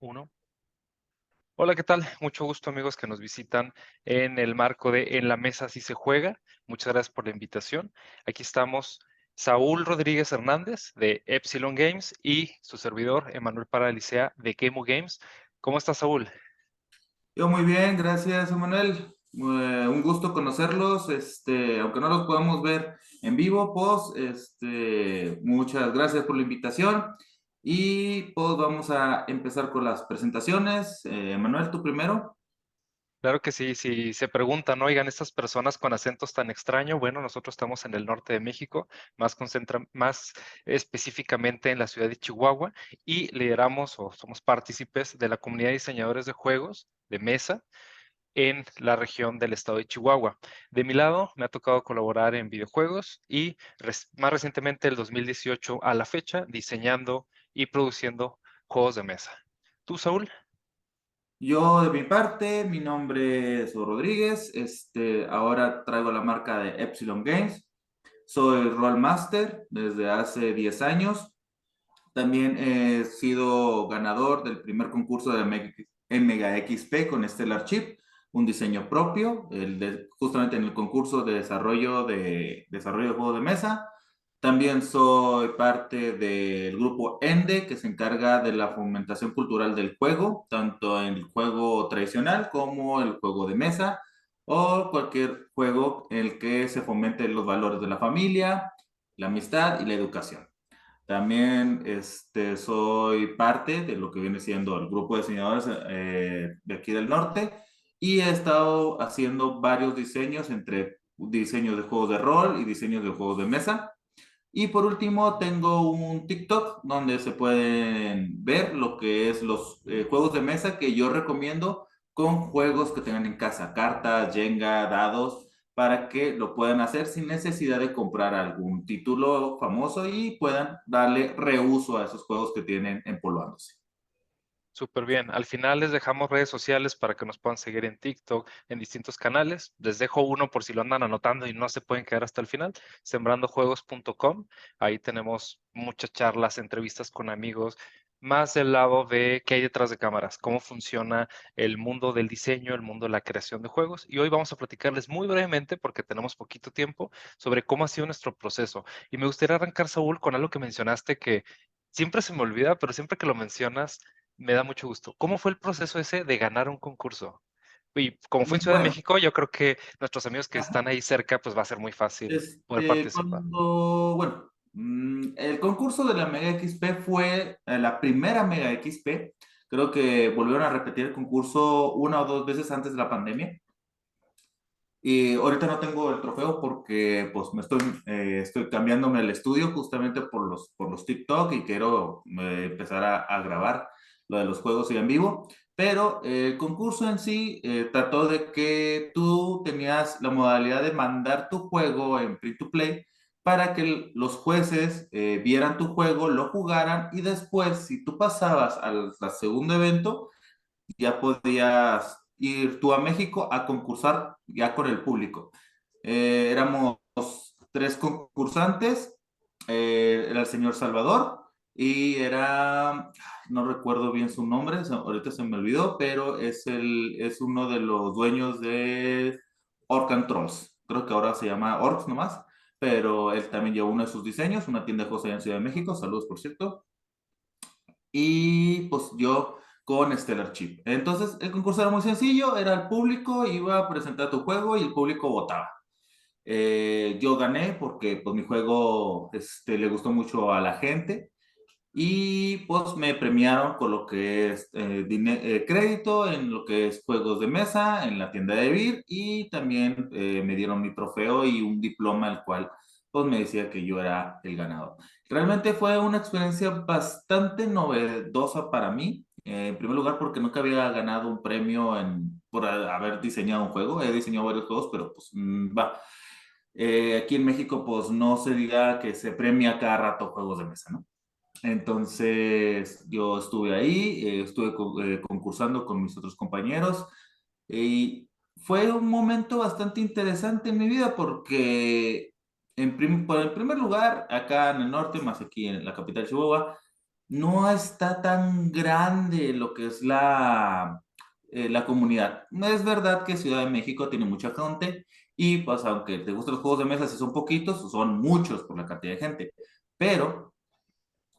Uno. Hola, ¿qué tal? Mucho gusto, amigos que nos visitan en el marco de En la Mesa Así se juega. Muchas gracias por la invitación. Aquí estamos Saúl Rodríguez Hernández de Epsilon Games y su servidor Emanuel Paralicea de Gemu Games. ¿Cómo estás, Saúl? Yo muy bien, gracias, Emanuel. Un gusto conocerlos, aunque no los podamos ver en vivo, pues, muchas gracias por la invitación. Y pues vamos a empezar con las presentaciones. Emanuel, tú primero. Claro que sí, si se preguntan, oigan, estas personas con acentos tan extraños, bueno, nosotros estamos en el norte de México, más específicamente en la ciudad de Chihuahua, y lideramos o somos partícipes de la comunidad de diseñadores de juegos de mesa en la región del estado de Chihuahua. De mi lado, me ha tocado colaborar en videojuegos y más recientemente, el 2018 a la fecha, diseñando y produciendo juegos de mesa. ¿Tú, Saúl? Yo de mi parte, mi nombre es Rodríguez. Ahora traigo la marca de Epsilon Games. Soy Rollmaster desde hace 10 años. También he sido ganador del primer concurso de Mega XP con Stellar Chip, un diseño propio, justamente en el concurso de desarrollo de juego de mesa. También soy parte del grupo ENDE, que se encarga de la fomentación cultural del juego, tanto en el juego tradicional como el juego de mesa, o cualquier juego en el que se fomenten los valores de la familia, la amistad y la educación. También soy parte de lo que viene siendo el grupo de diseñadores de aquí del norte y he estado haciendo varios diseños entre diseños de juegos de rol y diseños de juegos de mesa. Y por último, tengo un TikTok donde se pueden ver lo que es los juegos de mesa que yo recomiendo con juegos que tengan en casa, cartas, Jenga, dados, para que lo puedan hacer sin necesidad de comprar algún título famoso y puedan darle reuso a esos juegos que tienen empolvándose. Súper bien. Al final les dejamos redes sociales para que nos puedan seguir en TikTok, en distintos canales. Les dejo uno por si lo andan anotando y no se pueden quedar hasta el final, sembrandojuegos.com. Ahí tenemos muchas charlas, entrevistas con amigos, más del lado de qué hay detrás de cámaras, cómo funciona el mundo del diseño, el mundo de la creación de juegos. Y hoy vamos a platicarles muy brevemente, porque tenemos poquito tiempo, sobre cómo ha sido nuestro proceso. Y me gustaría arrancar, Saúl, con algo que mencionaste que siempre se me olvida, pero siempre que lo mencionas me da mucho gusto. ¿Cómo fue el proceso ese de ganar un concurso? Y como fue en Ciudad de Bueno, México, yo creo que nuestros amigos que están ahí cerca, pues va a ser muy fácil poder participar. el concurso de la Mega XP fue la primera Mega XP. Creo que volvieron a repetir el concurso una o dos veces antes de la pandemia. Y ahorita no tengo el trofeo porque pues estoy cambiándome el estudio justamente por los TikTok y quiero empezar a grabar lo de los juegos y en vivo. Pero el concurso en sí trató de que tú tenías la modalidad de mandar tu juego en free to play para que los jueces vieran tu juego, lo jugaran y después, si tú pasabas al segundo evento, ya podías ir tú a México a concursar ya con el público. Éramos tres concursantes, era el señor Salvador y no recuerdo bien su nombre, ahorita se me olvidó, pero es uno de los dueños de Orc and Trolls. Creo que ahora se llama Orcs nomás, pero él también llevó uno de sus diseños, una tienda de juegos allá en Ciudad de México. Saludos, por cierto. Y pues yo con Stellar Chip. Entonces el concurso era muy sencillo, era el público, iba a presentar tu juego y el público votaba. Yo gané porque pues mi juego le gustó mucho a la gente y pues me premiaron con lo que es crédito en lo que es juegos de mesa en la tienda de Beer y también me dieron mi trofeo y un diploma el cual pues me decía que yo era el ganador. Realmente fue una experiencia bastante novedosa para mí. En primer lugar porque nunca había ganado un premio por haber diseñado un juego. He diseñado varios juegos, pero pues va. Aquí en México pues no se diga que se premia cada rato juegos de mesa, ¿no? Entonces yo estuve ahí, estuve concursando con mis otros compañeros y fue un momento bastante interesante en mi vida porque por el primer lugar, acá en el norte, más aquí en la capital Chihuahua, no está tan grande lo que es la comunidad. Es verdad que Ciudad de México tiene mucha gente y pues aunque te gusten los juegos de mesa, si son poquitos, son muchos por la cantidad de gente. Pero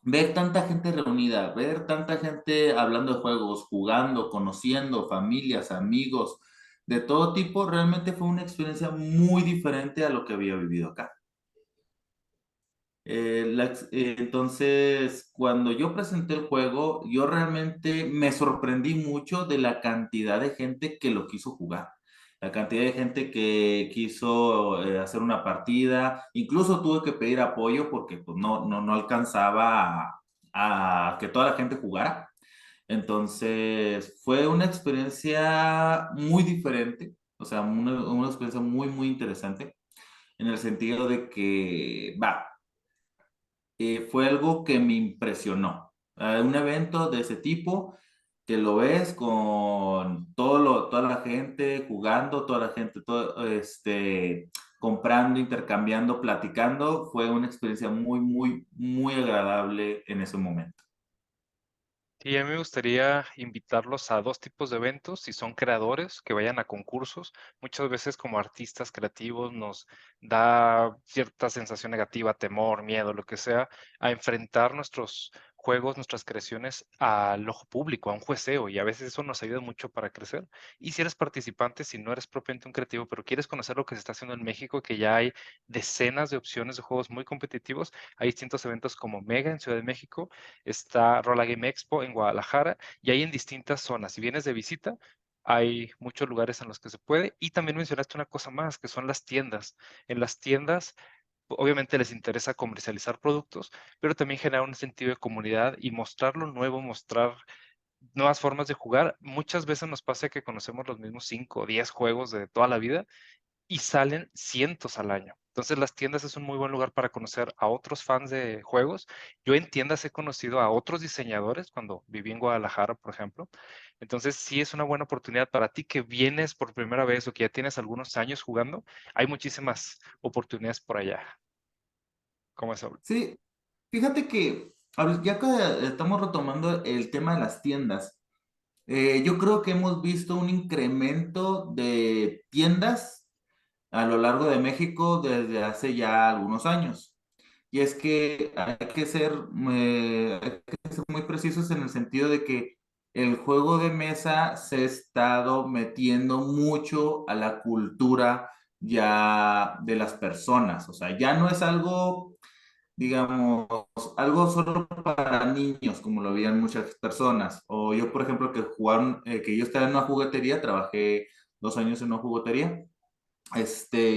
ver tanta gente reunida, ver tanta gente hablando de juegos, jugando, conociendo familias, amigos, de todo tipo, realmente fue una experiencia muy diferente a lo que había vivido acá. Entonces, cuando yo presenté el juego, yo realmente me sorprendí mucho de la cantidad de gente que lo quiso jugar, la cantidad de gente que quiso hacer una partida, incluso tuve que pedir apoyo porque pues, no alcanzaba a que toda la gente jugara. Entonces, fue una experiencia muy diferente, o sea, una experiencia muy interesante en el sentido de que, va, fue algo que me impresionó. Un evento de ese tipo, que lo ves con toda la gente jugando, toda la gente comprando, intercambiando, platicando, fue una experiencia muy agradable en ese momento. Y a mí me gustaría invitarlos a dos tipos de eventos, si son creadores, que vayan a concursos. Muchas veces como artistas creativos nos da cierta sensación negativa, temor, miedo, lo que sea, a enfrentar nuestros juegos, nuestras creaciones al ojo público, a un jueceo, y a veces eso nos ayuda mucho para crecer. Y si eres participante, si no eres propiamente un creativo, pero quieres conocer lo que se está haciendo en México, que ya hay decenas de opciones de juegos muy competitivos, hay distintos eventos como Mega en Ciudad de México, está Rola Game Expo en Guadalajara y hay en distintas zonas. Si vienes de visita, hay muchos lugares en los que se puede. Y también mencionaste una cosa más, que son las tiendas. En las tiendas, obviamente les interesa comercializar productos, pero también generar un sentido de comunidad y mostrar lo nuevo, mostrar nuevas formas de jugar. Muchas veces nos pasa que conocemos los mismos 5 o 10 juegos de toda la vida y salen cientos al año. Entonces, las tiendas es un muy buen lugar para conocer a otros fans de juegos. Yo en tiendas he conocido a otros diseñadores cuando viví en Guadalajara, por ejemplo. Entonces, sí es una buena oportunidad para ti que vienes por primera vez o que ya tienes algunos años jugando. Hay muchísimas oportunidades por allá. ¿Cómo es? Sí, fíjate que ya que estamos retomando el tema de las tiendas, yo creo que hemos visto un incremento de tiendas a lo largo de México desde hace ya algunos años. Y es que hay que ser muy precisos en el sentido de que el juego de mesa se ha estado metiendo mucho a la cultura ya de las personas. O sea, ya no es algo, digamos, algo solo para niños, como lo veían muchas personas. O yo, por ejemplo, que yo estaba en una juguetería, trabajé 2 años en una juguetería.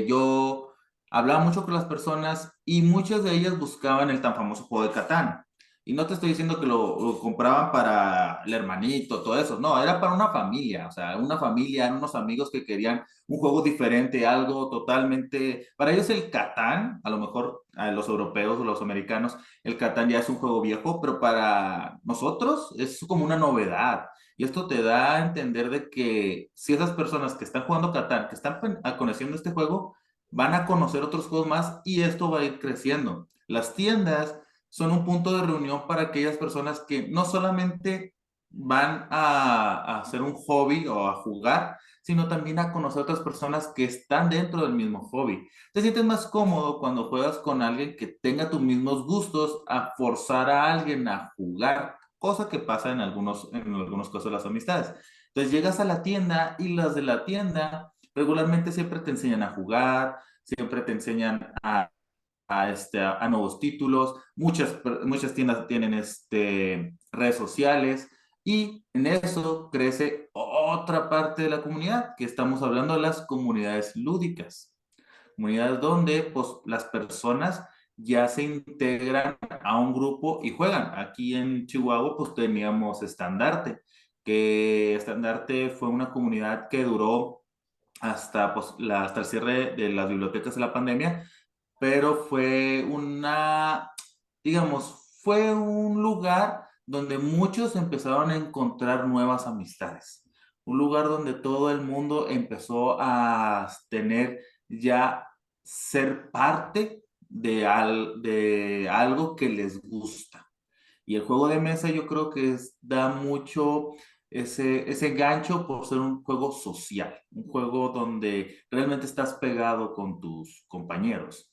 Yo hablaba mucho con las personas y muchas de ellas buscaban el tan famoso juego de Catán. Y no te estoy diciendo que lo compraban para el hermanito, todo eso. No, era para una familia. O sea, una familia, unos amigos que querían un juego diferente, algo totalmente. Para ellos el Catán, a lo mejor a los europeos o los americanos, el Catán ya es un juego viejo, pero para nosotros es como una novedad. Y esto te da a entender de que si esas personas que están jugando Catán, que están conociendo este juego, van a conocer otros juegos más y esto va a ir creciendo. Las tiendas son un punto de reunión para aquellas personas que no solamente van a hacer un hobby o a jugar, sino también a conocer otras personas que están dentro del mismo hobby. Te sientes más cómodo cuando juegas con alguien que tenga tus mismos gustos a forzar a alguien a jugar, cosa que pasa en algunos casos de las amistades. Entonces llegas a la tienda y las de la tienda regularmente siempre te enseñan a jugar, siempre te enseñan a nuevos títulos. Muchas tiendas tienen redes sociales y en eso crece otra parte de la comunidad, que estamos hablando de las comunidades lúdicas. Comunidades donde pues, las personas ya se integran a un grupo y juegan. Aquí en Chihuahua pues teníamos Estandarte, que Estandarte fue una comunidad que duró hasta el cierre de las bibliotecas de la pandemia, pero fue un lugar donde muchos empezaron a encontrar nuevas amistades. Un lugar donde todo el mundo empezó a tener ya ser parte de algo que les gusta. Y el juego de mesa yo creo que da mucho ese gancho por ser un juego social, un juego donde realmente estás pegado con tus compañeros.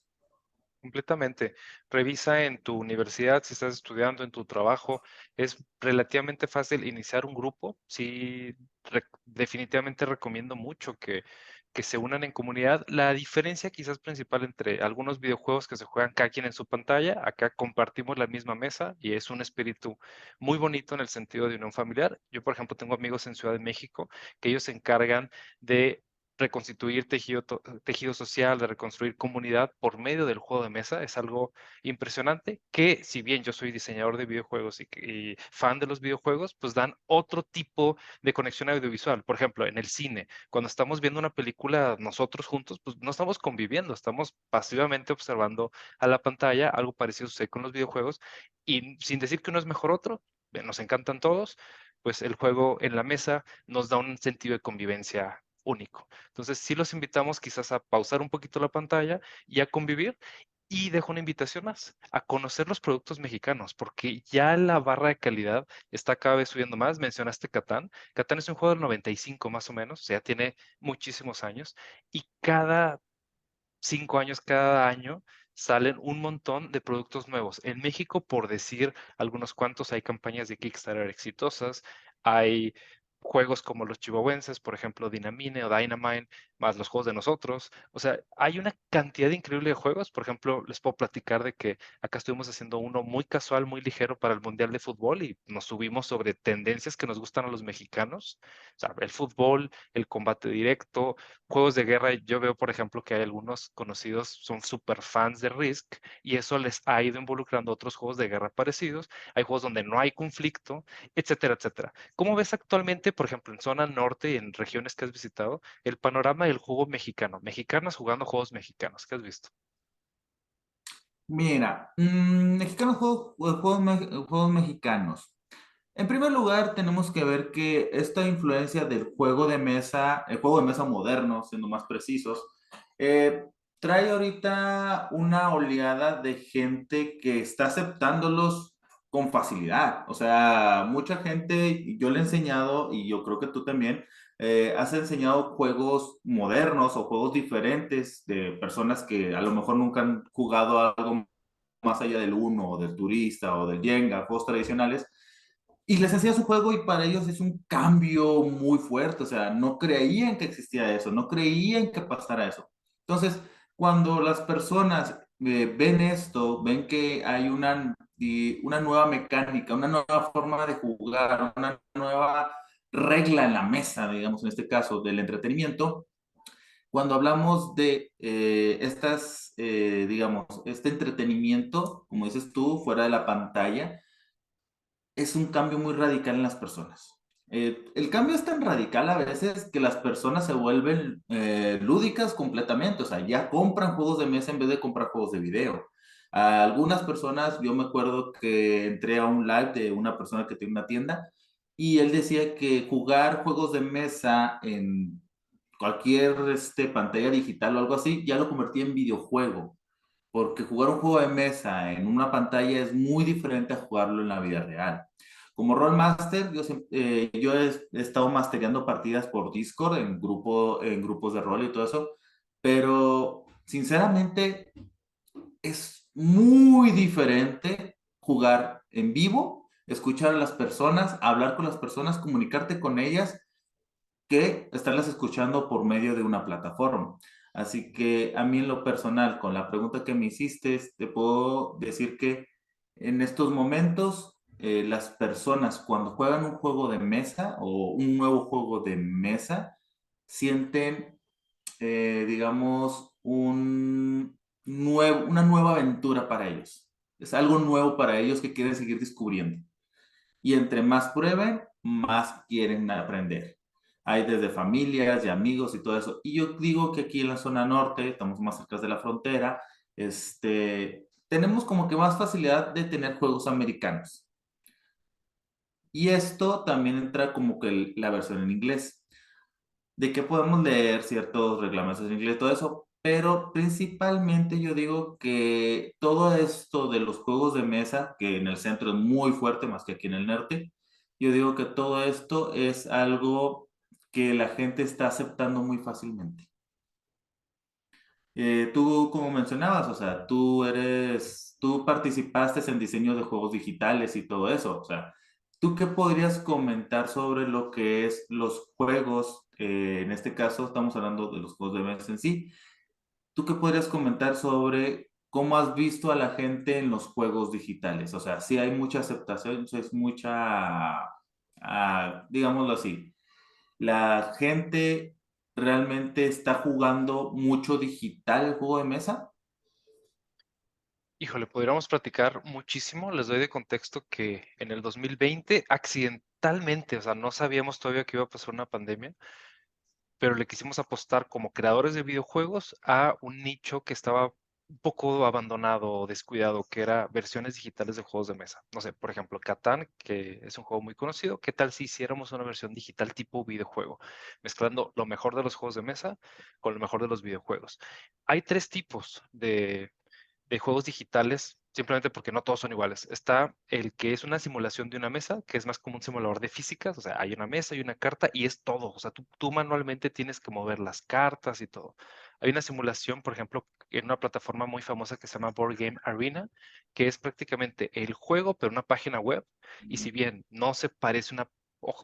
Completamente. Revisa en tu universidad, si estás estudiando, en tu trabajo, es relativamente fácil iniciar un grupo. Sí, definitivamente recomiendo mucho que se unan en comunidad. La diferencia quizás principal entre algunos videojuegos que se juegan cada quien en su pantalla, acá compartimos la misma mesa y es un espíritu muy bonito en el sentido de unión familiar. Yo, por ejemplo, tengo amigos en Ciudad de México que ellos se encargan de reconstituir tejido social, de reconstruir comunidad por medio del juego de mesa. Es algo impresionante que, si bien yo soy diseñador de videojuegos y fan de los videojuegos, pues dan otro tipo de conexión audiovisual. Por ejemplo, en el cine, cuando estamos viendo una película nosotros juntos, pues no estamos conviviendo, estamos pasivamente observando a la pantalla. Algo parecido sucede con los videojuegos y sin decir que uno es mejor otro, nos encantan todos, pues el juego en la mesa nos da un sentido de convivencia único. Entonces, sí los invitamos quizás a pausar un poquito la pantalla y a convivir. Y dejo una invitación más, a conocer los productos mexicanos, porque ya la barra de calidad está cada vez subiendo más. Mencionaste Catán. Catán es un juego del 95 más o menos, o sea, tiene muchísimos años y cada 5 años, cada año salen un montón de productos nuevos. En México, por decir algunos cuantos, hay campañas de Kickstarter exitosas, hay juegos como los chihuahuenses, por ejemplo, Dynamine o Dynamine, más los juegos de nosotros. O sea, hay una cantidad increíble de juegos. Por ejemplo, les puedo platicar de que acá estuvimos haciendo uno muy casual, muy ligero para el Mundial de Fútbol y nos subimos sobre tendencias que nos gustan a los mexicanos. O sea, el fútbol, el combate directo, juegos de guerra. Yo veo, por ejemplo, que hay algunos conocidos, son super fans de Risk y eso les ha ido involucrando a otros juegos de guerra parecidos. Hay juegos donde no hay conflicto, etcétera, etcétera. ¿Cómo ves actualmente, por ejemplo, en zona norte y en regiones que has visitado, el panorama del juego mexicano? Mexicanas jugando juegos mexicanos, ¿qué has visto? Mira, mexicanos, juegos mexicanos. En primer lugar, tenemos que ver que esta influencia del juego de mesa, el juego de mesa moderno, siendo más precisos, eh, trae ahorita una oleada de gente que está aceptándolos con facilidad. O sea, mucha gente, yo le he enseñado, y yo creo que tú también, has enseñado juegos modernos o juegos diferentes de personas que a lo mejor nunca han jugado algo más allá del Uno o del Turista o del Jenga, juegos tradicionales, y les hacía su juego y para ellos es un cambio muy fuerte, o sea, no creían que existía eso, no creían que pasara eso. Entonces, cuando las personas ven esto, ven que hay una nueva mecánica, una nueva forma de jugar, una nueva regla en la mesa, digamos, en este caso, del entretenimiento, cuando hablamos de digamos, este entretenimiento, como dices tú, fuera de la pantalla, es un cambio muy radical en las personas. El cambio es tan radical a veces que las personas se vuelven lúdicas completamente, o sea, ya compran juegos de mesa en vez de comprar juegos de video. A algunas personas, yo me acuerdo que entré a un live de una persona que tiene una tienda y él decía que jugar juegos de mesa en cualquier pantalla digital o algo así, ya lo convertía en videojuego, porque jugar un juego de mesa en una pantalla es muy diferente a jugarlo en la vida real. Como Rollmaster, yo he estado mastereando partidas por Discord, en grupos de rol y todo eso, pero sinceramente es muy diferente jugar en vivo, escuchar a las personas, hablar con las personas, comunicarte con ellas que estarlas escuchando por medio de una plataforma. Así que a mí en lo personal, con la pregunta que me hiciste, te puedo decir que en estos momentos las personas cuando juegan un juego de mesa o un nuevo juego de mesa, sienten, digamos, una nueva aventura para ellos. Es algo nuevo para ellos que quieren seguir descubriendo. Y entre más prueben, más quieren aprender. Hay desde familias y amigos y todo eso. Y yo digo que aquí en la zona norte, estamos más cerca de la frontera, tenemos como que más facilidad de tener juegos americanos. Y esto también entra como que la versión en inglés, de que podemos leer ciertos reglamentos en inglés, todo eso, pero principalmente yo digo que todo esto de los juegos de mesa, que en el centro es muy fuerte más que aquí en el norte, yo digo que todo esto es algo que la gente está aceptando muy fácilmente. Tú, como mencionabas, o sea, tú participaste en diseño de juegos digitales y todo eso, o sea, ¿tú qué podrías comentar sobre lo que es los juegos? En este caso, estamos hablando de los juegos de mesa en sí. ¿Tú qué podrías comentar sobre cómo has visto a la gente en los juegos digitales? O sea, si hay mucha aceptación, es mucha, digámoslo así, la gente realmente está jugando mucho digital el juego de mesa. Híjole, podríamos platicar muchísimo. Les doy de contexto que en el 2020, accidentalmente, o sea, no sabíamos todavía que iba a pasar una pandemia, pero le quisimos apostar como creadores de videojuegos a un nicho que estaba un poco abandonado o descuidado, que era versiones digitales de juegos de mesa. No sé, por ejemplo, Catán, que es un juego muy conocido. ¿Qué tal si hiciéramos una versión digital tipo videojuego, mezclando lo mejor de los juegos de mesa con lo mejor de los videojuegos? Hay tres tipos de juegos digitales, simplemente porque no todos son iguales. Está el que es una simulación de una mesa, que es más como un simulador de físicas, o sea, hay una mesa y una carta y es todo, o sea, tú manualmente tienes que mover las cartas y todo. Hay una simulación, por ejemplo, en una plataforma muy famosa que se llama Board Game Arena, que es prácticamente el juego, pero una página web, y si bien no se parece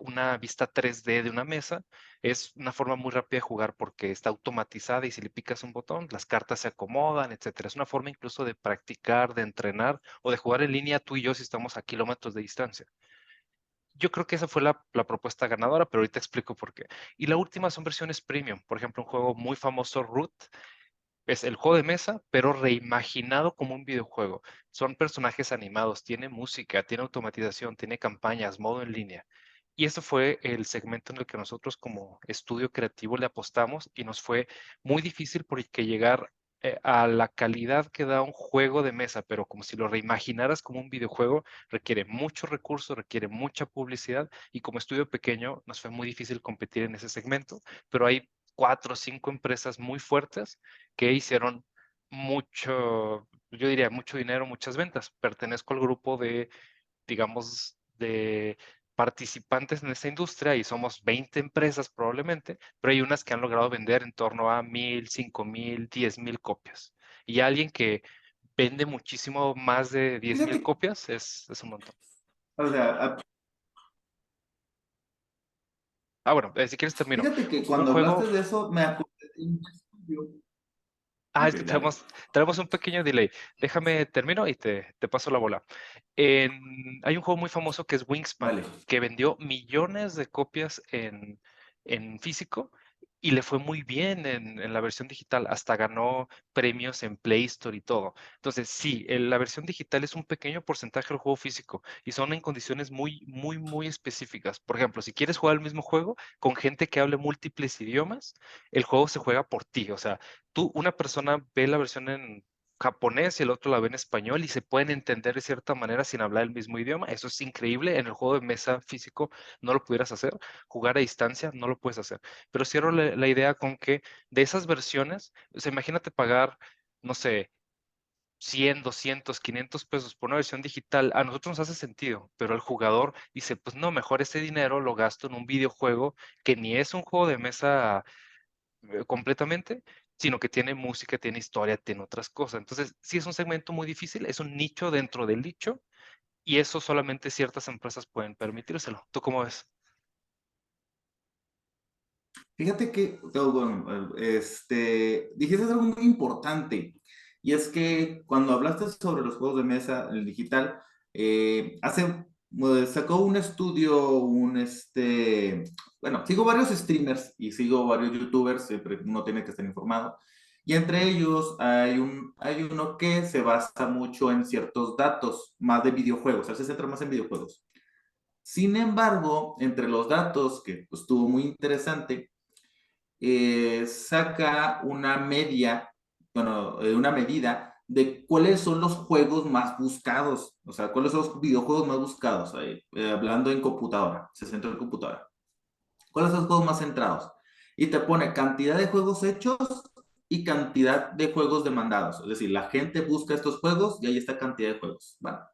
una vista 3D de una mesa, es una forma muy rápida de jugar porque está automatizada y si le picas un botón, las cartas se acomodan, etcétera. Es una forma incluso de practicar, de entrenar o de jugar en línea tú y yo si estamos a kilómetros de distancia. Yo creo que esa fue la propuesta ganadora, pero ahorita explico por qué. Y la última son versiones premium. Por ejemplo, un juego muy famoso, Root, es el juego de mesa, pero reimaginado como un videojuego. Son personajes animados, tiene música, tiene automatización, tiene campañas, modo en línea. Y eso fue el segmento en el que nosotros como estudio creativo le apostamos y nos fue muy difícil porque llegar a la calidad que da un juego de mesa, pero como si lo reimaginaras como un videojuego, requiere mucho recurso, requiere mucha publicidad y como estudio pequeño nos fue muy difícil competir en ese segmento, pero hay cuatro o cinco empresas muy fuertes que hicieron mucho, yo diría, mucho dinero, muchas ventas. Pertenezco al grupo de, digamos, de participantes en esta industria y somos 20 empresas probablemente, pero hay unas que han logrado vender en torno a 1000, 5000, 10,000 copias. Y alguien que vende muchísimo más de 10,000 Fíjate, copias es un montón. o sea, Ah, bueno, si quieres termino. fíjate que Un cuando hablaste juego. de eso, me acordé de un estudio. Ah, Ok, es que dale. tenemos un pequeño delay. Déjame termino y te paso la bola. Hay un juego muy famoso que es Wingspan, Vale. que vendió millones de copias en físico y le fue muy bien en la versión digital. Hasta ganó premios en Play Store y todo. Entonces, sí, la versión digital es un pequeño porcentaje del juego físico y son en condiciones muy, muy, muy específicas. Por ejemplo, si quieres jugar el mismo juego con gente que hable múltiples idiomas, el juego se juega por ti. O sea, una persona ve la versión en japonés y el otro la ve en español y se pueden entender de cierta manera sin hablar el mismo idioma. Eso es increíble. En el juego de mesa físico no lo pudieras hacer. Jugar a distancia no lo puedes hacer. Pero cierro la idea con que de esas versiones, o sea, imagínate pagar, no sé, 100, 200, 500 pesos por una versión digital, a nosotros nos hace sentido, pero el jugador dice, pues no, mejor ese dinero lo gasto en un videojuego que ni es un juego de mesa completamente, sino que tiene música, tiene historia, tiene otras cosas. Entonces, sí es un segmento muy difícil, es un nicho dentro del nicho y eso solamente ciertas empresas pueden permitírselo. ¿Tú cómo ves? Fíjate que, bueno, dijiste algo muy importante, y es que cuando hablaste sobre los juegos de mesa, el digital, sacó un estudio, bueno, sigo varios streamers y sigo varios youtubers, siempre uno tiene que estar informado, y entre ellos hay uno que se basa mucho en ciertos datos, más de videojuegos, o sea, se centra más en videojuegos. Sin embargo, entre los datos, que pues, estuvo muy interesante, saca una media, bueno, una medida de cuáles son los juegos más buscados, o sea, cuáles son los videojuegos más buscados, hablando en computadora, se centra en computadora. ¿Cuáles son los juegos más centrados? Y te pone cantidad de juegos hechos y cantidad de juegos demandados. Es decir, la gente busca estos juegos y hay esta cantidad de juegos. ¿Va?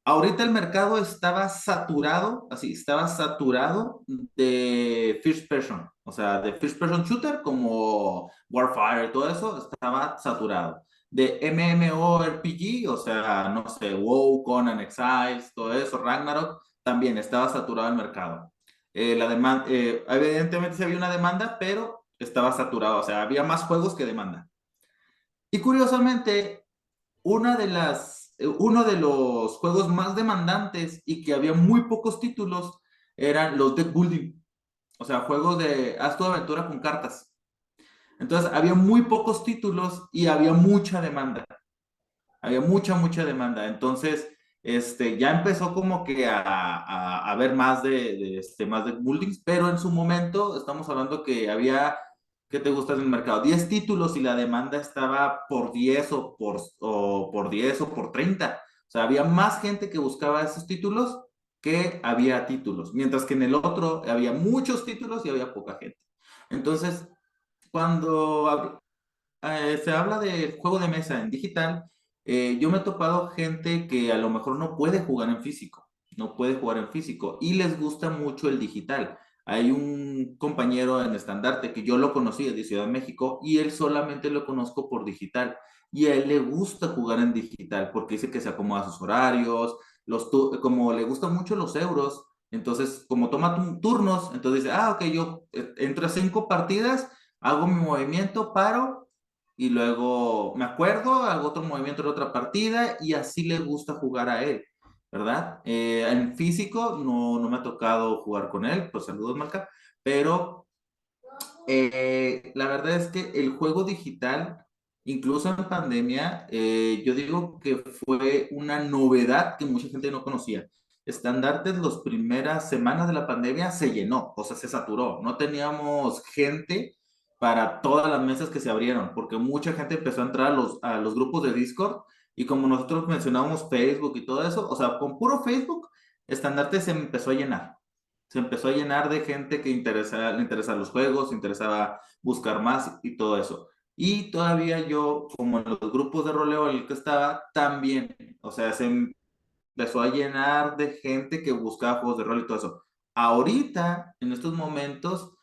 Ahorita el mercado estaba saturado, así, estaba saturado de first person, o sea, de first person shooter como Warfare y todo eso, estaba saturado. De MMORPG, o sea, no sé, WoW, Conan Exiles, todo eso, Ragnarok, también estaba saturado el mercado. La demanda, evidentemente sí había una demanda, pero estaba saturado, o sea, había más juegos que demanda. Y curiosamente, uno de los juegos más demandantes y que había muy pocos títulos eran los deck building, o sea, juegos de haz tu aventura con cartas. Entonces, había muy pocos títulos y había mucha demanda. Había mucha demanda. Entonces, ya empezó como que a ver más más de buildings, pero en su momento estamos hablando que había, ¿qué te gusta en el mercado? 10 títulos y la demanda estaba por 10 o por 10 o por 30. O sea, había más gente que buscaba esos títulos que había títulos, mientras que en el otro había muchos títulos y había poca gente. Entonces, cuando se habla de juego de mesa en digital, yo me he topado gente que a lo mejor no puede jugar en físico, no puede jugar en físico y les gusta mucho el digital. Hay un compañero en Estandarte que yo lo conocí de Ciudad de México y él solamente lo conozco por digital y a él le gusta jugar en digital porque dice que se acomoda a sus horarios, como le gustan mucho los euros, entonces como toma turnos, entonces dice, ah, ok, yo entro a 5 partidas, hago mi movimiento, paro y luego me acuerdo, hago otro movimiento en otra partida y así le gusta jugar a él, ¿verdad? En físico no me ha tocado jugar con él, pues saludos, Marca, pero la verdad es que el juego digital, incluso en pandemia, yo digo que fue una novedad que mucha gente no conocía. Estandartes, las primeras semanas de la pandemia se llenó, o sea, se saturó. No teníamos gente para todas las mesas que se abrieron, porque mucha gente empezó a entrar a los grupos de Discord y como nosotros mencionábamos Facebook y todo eso, o sea, con puro Facebook, Estandarte se empezó a llenar, se empezó a llenar de gente que le interesaban los juegos, interesaba buscar más y todo eso. Y todavía yo, como en los grupos de roleo en el que estaba, también, o sea, se empezó a llenar de gente que buscaba juegos de rol y todo eso. Ahorita, en estos momentos,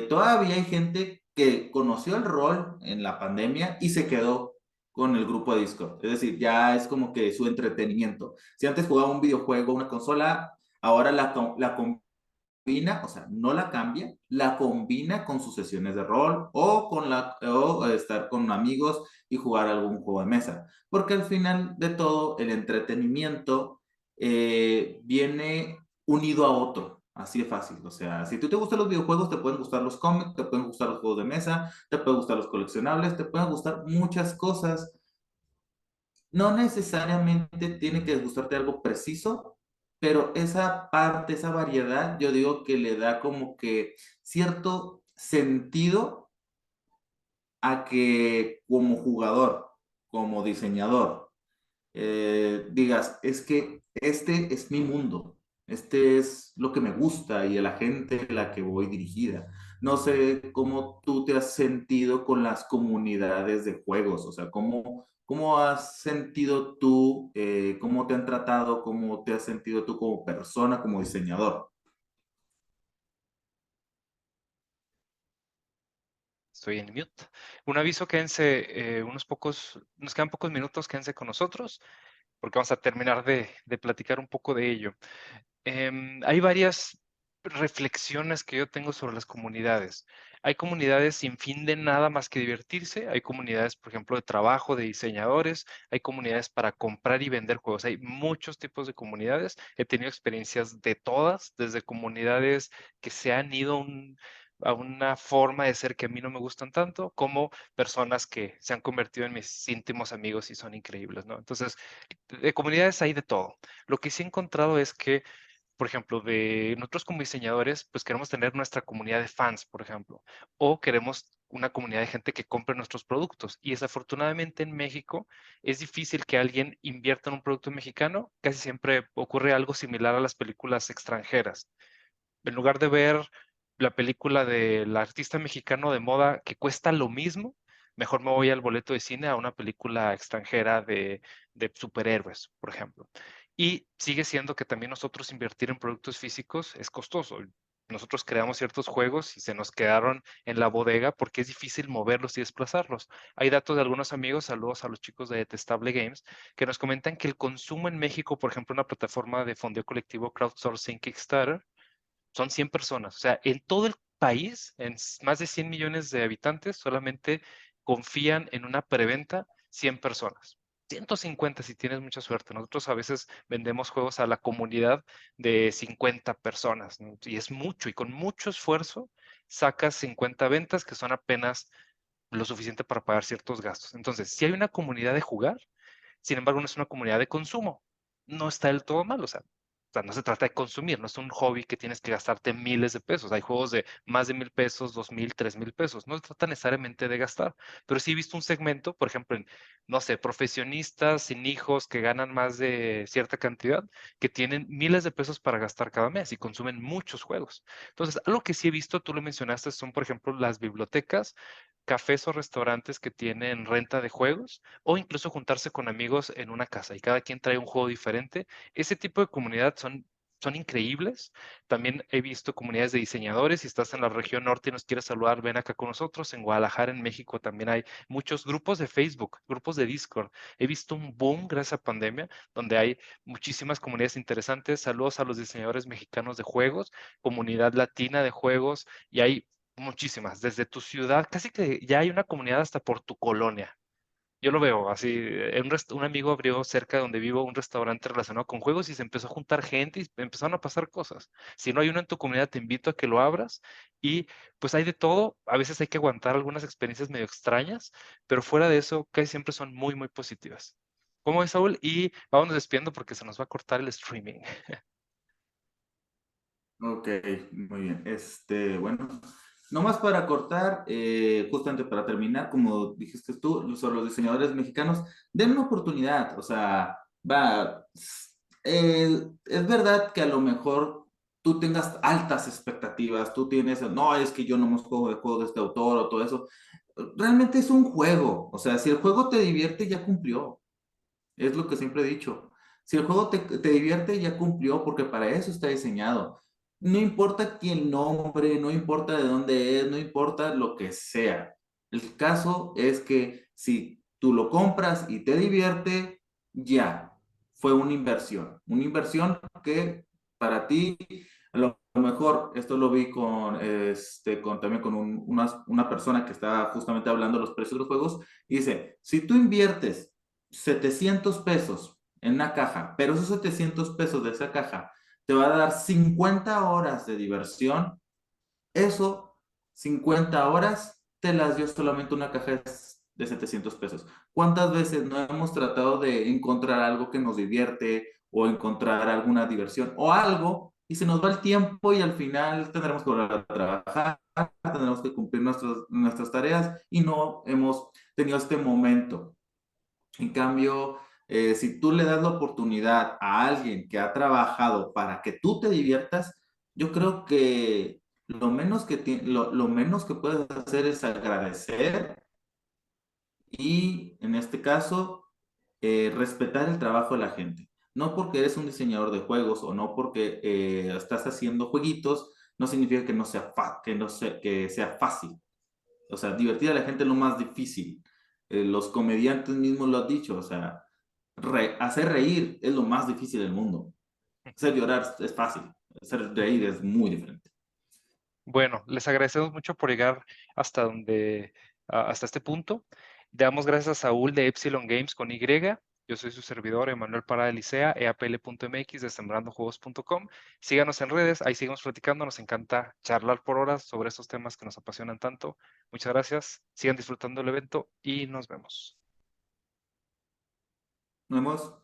todavía hay gente que conoció el rol en la pandemia y se quedó con el grupo de Discord. Es decir, ya es como que su entretenimiento. Si antes jugaba un videojuego, una consola, ahora la combina, o sea, no la cambia, la combina con sus sesiones de rol o estar con amigos y jugar algún juego de mesa. Porque al final de todo, el entretenimiento viene unido a otro. Así de fácil. O sea, si tú te gustan los videojuegos, te pueden gustar los cómics, te pueden gustar los juegos de mesa, te pueden gustar los coleccionables, te pueden gustar muchas cosas. No necesariamente tiene que gustarte algo preciso, pero esa parte, esa variedad, yo digo que le da como que cierto sentido a que como jugador, como diseñador, digas, es que este es mi mundo, este es lo que me gusta y a la gente a la que voy dirigida. No sé cómo tú te has sentido con las comunidades de juegos, o sea, cómo has sentido tú, cómo te han tratado, cómo te has sentido tú como persona, como diseñador. Estoy en mute. Un aviso, quédense nos quedan pocos minutos, quédense con nosotros, porque vamos a terminar de platicar un poco de ello. Hay varias reflexiones que yo tengo sobre las comunidades. Hay comunidades sin fin de nada más que divertirse. Hay comunidades, por ejemplo, de trabajo, de diseñadores. Hay comunidades para comprar y vender juegos. Hay muchos tipos de comunidades. He tenido experiencias de todas, desde comunidades que se han ido a una forma de ser que a mí no me gustan tanto, como personas que se han convertido en mis íntimos amigos y son increíbles, ¿no? Entonces, de comunidades hay de todo. Lo que sí he encontrado es que por ejemplo, de nosotros como diseñadores, pues queremos tener nuestra comunidad de fans, por ejemplo, o queremos una comunidad de gente que compre nuestros productos. Y desafortunadamente en México es difícil que alguien invierta en un producto mexicano. Casi siempre ocurre algo similar a las películas extranjeras. En lugar de ver la película del artista mexicano de moda que cuesta lo mismo, mejor me voy al boleto de cine a una película extranjera de superhéroes, por ejemplo. Y sigue siendo que también nosotros invertir en productos físicos es costoso. Nosotros creamos ciertos juegos y se nos quedaron en la bodega porque es difícil moverlos y desplazarlos. Hay datos de algunos amigos, saludos a los chicos de Detestable Games, que nos comentan que el consumo en México, por ejemplo, una plataforma de fondeo colectivo crowdsourcing Kickstarter, son 100 personas. O sea, en todo el país, en más de 100 millones de habitantes, solamente confían en una preventa 100 personas. 150 si tienes mucha suerte. Nosotros a veces vendemos juegos a la comunidad de 50 personas, ¿no? Y es mucho, y con mucho esfuerzo sacas 50 ventas que son apenas lo suficiente para pagar ciertos gastos. Entonces, si hay una comunidad de jugar, sin embargo, no es una comunidad de consumo. No está del todo mal, o sea, no se trata de consumir, no es un hobby que tienes que gastarte miles de pesos. Hay juegos de más de 1,000 pesos, 2,000, 3,000 pesos. No se trata necesariamente de gastar, pero sí he visto un segmento, por ejemplo, en, no sé, profesionistas sin hijos que ganan más de cierta cantidad, que tienen miles de pesos para gastar cada mes y consumen muchos juegos. Entonces, algo que sí he visto, tú lo mencionaste, son, por ejemplo, las bibliotecas, cafés o restaurantes que tienen renta de juegos o incluso juntarse con amigos en una casa y cada quien trae un juego diferente. Ese tipo de comunidad son increíbles. También he visto comunidades de diseñadores. Si estás en la región norte y nos quieres saludar, ven acá con nosotros. En Guadalajara, en México, también hay muchos grupos de Facebook, grupos de Discord. He visto un boom gracias a pandemia, donde hay muchísimas comunidades interesantes. Saludos a los diseñadores mexicanos de juegos, comunidad latina de juegos, y hay muchísimas, desde tu ciudad, casi que ya hay una comunidad hasta por tu colonia. Yo lo veo así. Un amigo abrió cerca de donde vivo un restaurante relacionado con juegos y se empezó a juntar gente y empezaron a pasar cosas. Si no hay uno en tu comunidad, te invito a que lo abras y pues hay de todo. A veces hay que aguantar algunas experiencias medio extrañas, pero fuera de eso, casi siempre son muy, muy positivas. ¿Cómo es, Saúl? Y vamos despidiendo porque se nos va a cortar el streaming. Ok, muy bien. Bueno, nomás para cortar, justamente para terminar, como dijiste tú, sobre los diseñadores mexicanos, den una oportunidad. O sea, es verdad que a lo mejor tú tengas altas expectativas, tú tienes, no, es que yo no me juego de juego de este autor o todo eso. Realmente es un juego. O sea, si el juego te divierte, ya cumplió. Es lo que siempre he dicho. Si el juego te divierte, ya cumplió, porque para eso está diseñado. No importa quién nombre, no importa de dónde es, no importa lo que sea. El caso es que si tú lo compras y te divierte, ya fue una inversión. Una inversión que para ti, a lo mejor, esto lo vi también con una persona que estaba justamente hablando de los precios de los juegos, y dice, si tú inviertes 700 pesos en una caja, pero esos 700 pesos de esa caja te va a dar 50 horas de diversión. Eso, 50 horas, te las dio solamente una caja de 700 pesos. ¿Cuántas veces no hemos tratado de encontrar algo que nos divierte o encontrar alguna diversión o algo y se nos va el tiempo y al final tendremos que volver a trabajar, tendremos que cumplir nuestras tareas y no hemos tenido este momento? En cambio, si tú le das la oportunidad a alguien que ha trabajado para que tú te diviertas, yo creo que lo menos que puedes hacer es agradecer y, en este caso, respetar el trabajo de la gente. No porque eres un diseñador de juegos o no porque estás haciendo jueguitos, no significa que no sea, que sea fácil. O sea, divertir a la gente es lo más difícil. Los comediantes mismos lo han dicho, o sea, hacer reír es lo más difícil del mundo. Hacer llorar es fácil, hacer reír es muy diferente. Bueno, les agradecemos mucho por llegar hasta hasta este punto. Damos gracias a Saúl de Epsilon Games con Y. Yo soy su servidor, Emanuel Parada de Licea, eapl.mx de sembrandojuegos.com. Síganos en redes, ahí seguimos platicando. Nos encanta charlar por horas sobre estos temas que nos apasionan tanto. Muchas gracias, sigan disfrutando el evento y nos vemos. Nos vemos.